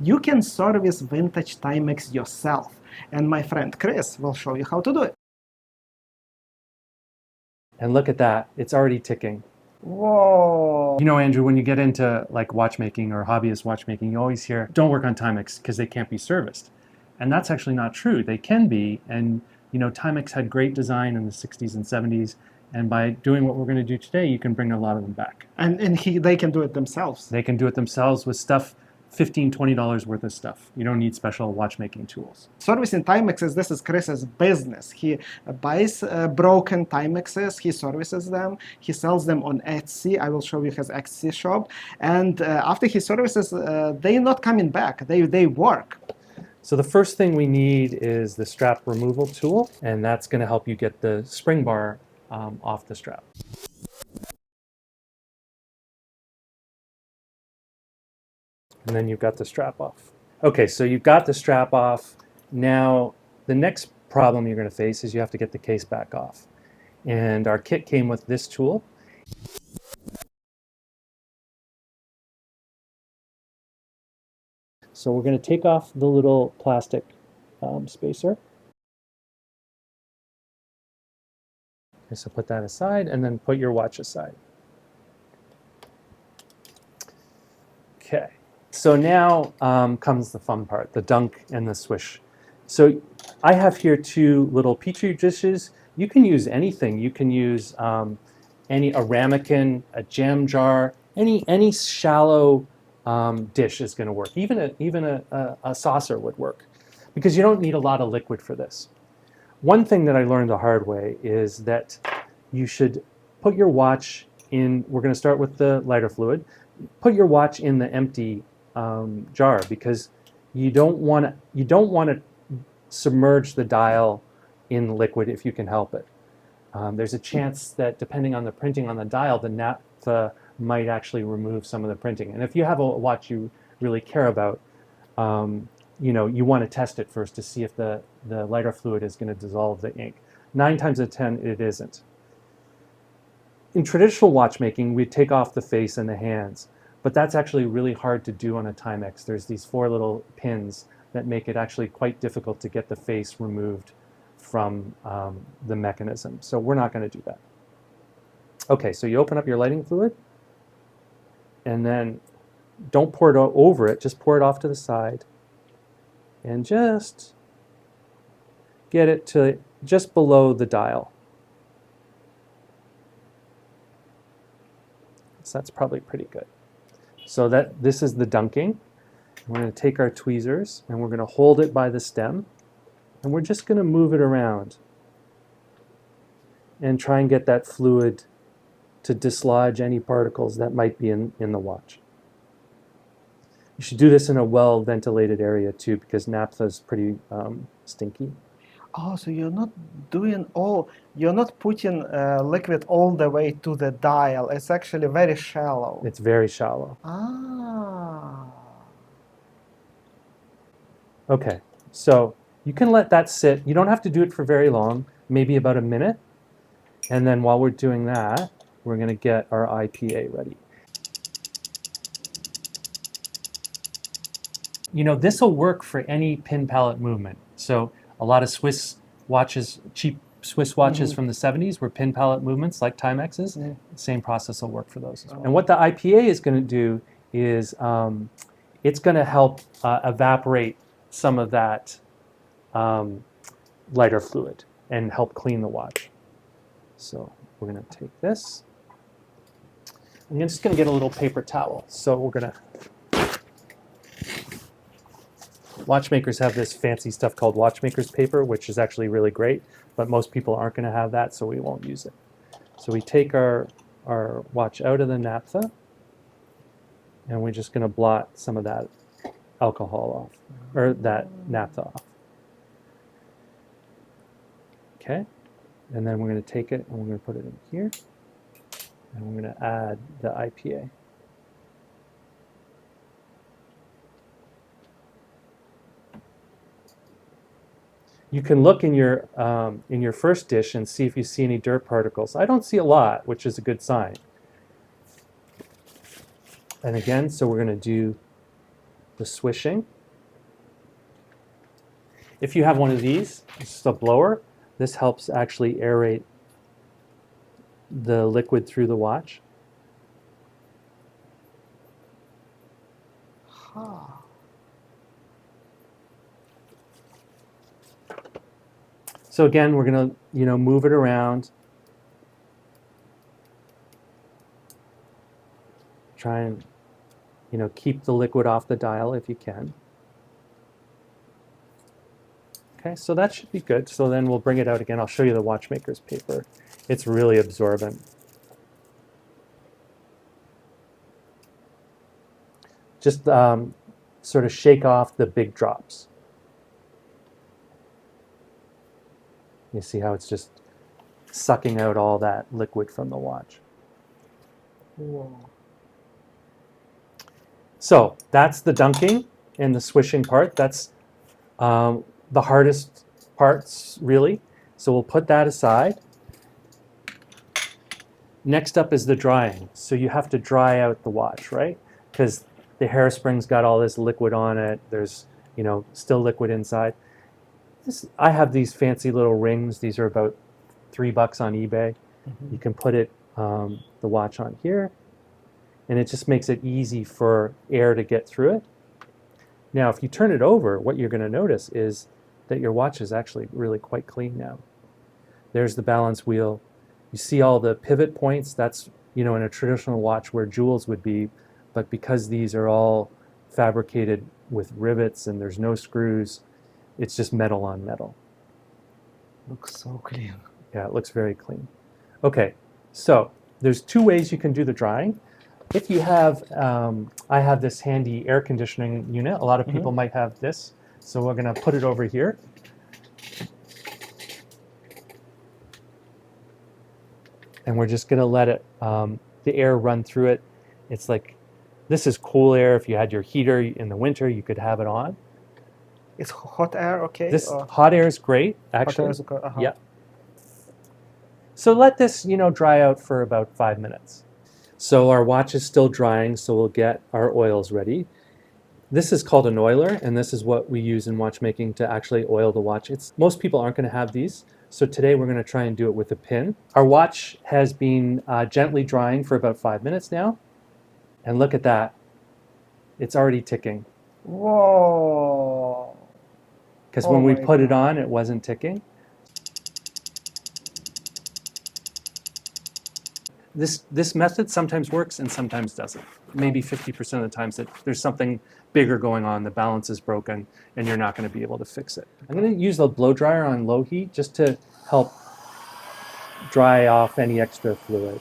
you can service vintage Timex yourself. And my friend Chris will show you how to do it. And look at that, it's already ticking. Whoa. You know, Andrew, when you get into like watchmaking or hobbyist watchmaking, you always hear, don't work on Timex because they can't be serviced. And that's actually not true. They can be. And, you know, Timex had great design in the 60s and 70s. And by doing what we're going to do today, you can bring a lot of them back. And they can do it themselves. They can do it themselves with stuff, $15, $20 worth of stuff. You don't need special watchmaking tools. Servicing Timexes, this is Chris's business. He buys broken Timexes, he services them, he sells them on Etsy. I will show you his Etsy shop. And after he services, they're not coming back. They work. So the first thing we need is the strap removal tool, and that's going to help you get the spring bar off the strap. And then you've got the strap off. Okay, so you've got the strap off. Now, the next problem you're going to face is you have to get the case back off. And our kit came with this tool. So we're going to take off the little plastic spacer. Okay, so put that aside and then put your watch aside. Okay. So now comes the fun part, the dunk and the swish. So I have here two little petri dishes. You can use anything. You can use a ramekin, a jam jar, any shallow dish is going to work. Even a saucer would work, because you don't need a lot of liquid for this. One thing that I learned the hard way is that you should put your watch in. We're going to start with the lighter fluid. Put your watch in the empty jar, because you don't want to submerge the dial in liquid if you can help it. There's a chance that depending on the printing on the dial, the naphtha might actually remove some of the printing. And if you have a watch you really care about, you know, you want to test it first to see if the lighter fluid is going to dissolve the ink. 9 times out of 10, it isn't. In traditional watchmaking, we take off the face and the hands. But that's actually really hard to do on a Timex. There's these 4 little pins that make it actually quite difficult to get the face removed from the mechanism. So we're not going to do that. Okay, so you open up your lighting fluid, and then don't pour it over it, just pour it off to the side, and just get it to just below the dial. So that's probably pretty good. So this is the dunking. We're going to take our tweezers and we're going to hold it by the stem, and we're just going to move it around and try and get that fluid to dislodge any particles that might be in the watch. You should do this in a well-ventilated area too, because naphtha is pretty stinky. Oh, so you're not putting liquid all the way to the dial. It's actually very shallow. It's very shallow. Ah. Okay, so you can let that sit. You don't have to do it for very long, maybe about a minute. And then while we're doing that, we're going to get our IPA ready. You know, this will work for any pin palette movement. So a lot of Swiss watches, cheap Swiss watches from the 70s were pin palette movements like Timex's. The same process will work for those as well. And what the IPA is going to do is it's going to help evaporate some of that lighter fluid and help clean the watch. So we're going to take this. I'm just going to get a little paper towel. So we're going to... Watchmakers have this fancy stuff called watchmaker's paper, which is actually really great, but most people aren't going to have that, so we won't use it. So we take our watch out of the naphtha, and we're just going to blot some of that alcohol off, or that naphtha off. Okay, and then we're going to take it and we're going to put it in here, and we're going to add the IPA. You can look in your first dish and see if you see any dirt particles. I don't see a lot, which is a good sign. And again, so we're going to do the swishing. If you have one of these, this is a blower, this helps actually aerate the liquid through the watch. Huh. So again, we're going to, move it around. Try and, keep the liquid off the dial if you can. Okay, so that should be good. So then we'll bring it out again. I'll show you the watchmaker's paper. It's really absorbent. Just sort of shake off the big drops. You see how it's just sucking out all that liquid from the watch. Whoa. So that's the dunking and the swishing part. That's the hardest parts, really. So we'll put that aside. Next up is the drying. So you have to dry out the watch, right? Because the hairspring's got all this liquid on it. There's, still liquid inside. I have these fancy little rings. These are about $3 on eBay. You can put it, the watch on here, and it just makes it easy for air to get through it. Now, if you turn it over, what you're going to notice is that your watch is actually really quite clean now. There's the balance wheel. You see all the pivot points. That's, in a traditional watch where jewels would be, but because these are all fabricated with rivets and there's no screws, it's just metal on metal. Looks so clean. Yeah, it looks very clean. Okay, so there's two ways you can do the drying. If you have, I have this handy air conditioning unit. A lot of people might have this. So we're going to put it over here. And we're just going to let it, the air run through it. It's like, this is cool air. If you had your heater in the winter, you could have it on. It's hot air, okay? This hot air is great, actually. Hot air is Yeah. So let this, dry out for about 5 minutes. So our watch is still drying, so we'll get our oils ready. This is called an oiler, and this is what we use in watchmaking to actually oil the watch. Most people aren't going to have these, so today we're going to try and do it with a pin. Our watch has been gently drying for about 5 minutes now, and look at that. It's already ticking. Whoa. Because when we put it on, it wasn't ticking. This method sometimes works and sometimes doesn't. Maybe 50% of the times that there's something bigger going on, the balance is broken, and you're not going to be able to fix it. I'm going to use the blow dryer on low heat just to help dry off any extra fluid.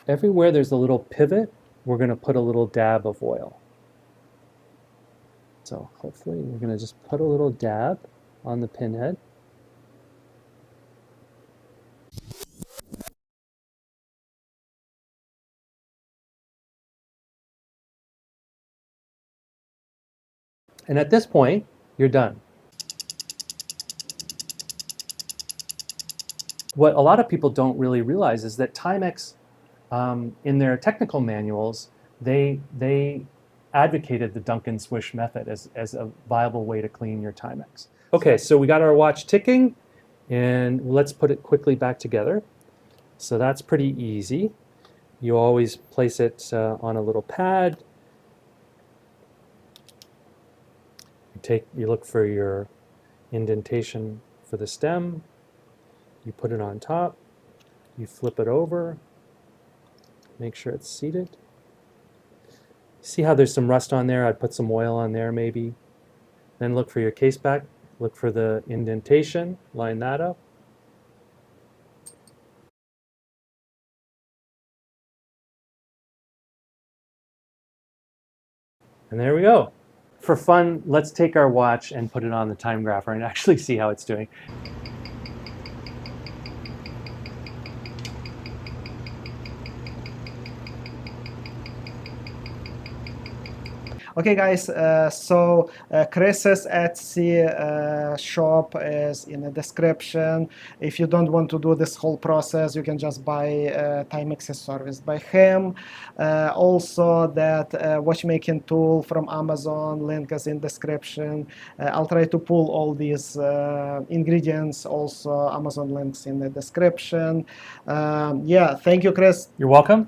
Everywhere there's a little pivot, we're going to put a little dab of oil. So hopefully we're going to just put a little dab on the pinhead. And at this point, you're done. What a lot of people don't really realize is that Timex, in their technical manuals, they advocated the dunk and swish method as a viable way to clean your Timex. Okay, so we got our watch ticking, and let's put it quickly back together. So that's pretty easy. You always place it on a little pad. You look for your indentation for the stem. You put it on top. You flip it over. Make sure it's seated. See how there's some rust on there? I'd put some oil on there maybe. Then look for your case back. Look for the indentation. Line that up. And there we go. For fun, let's take our watch and put it on the time grapher and actually see how it's doing. Okay, guys, so Chris's Etsy shop is in the description. If you don't want to do this whole process, you can just buy Timex's service by him. Also, that watchmaking tool from Amazon, link is in description. I'll try to pull all these ingredients, also Amazon links in the description. Yeah, thank you, Chris. You're welcome.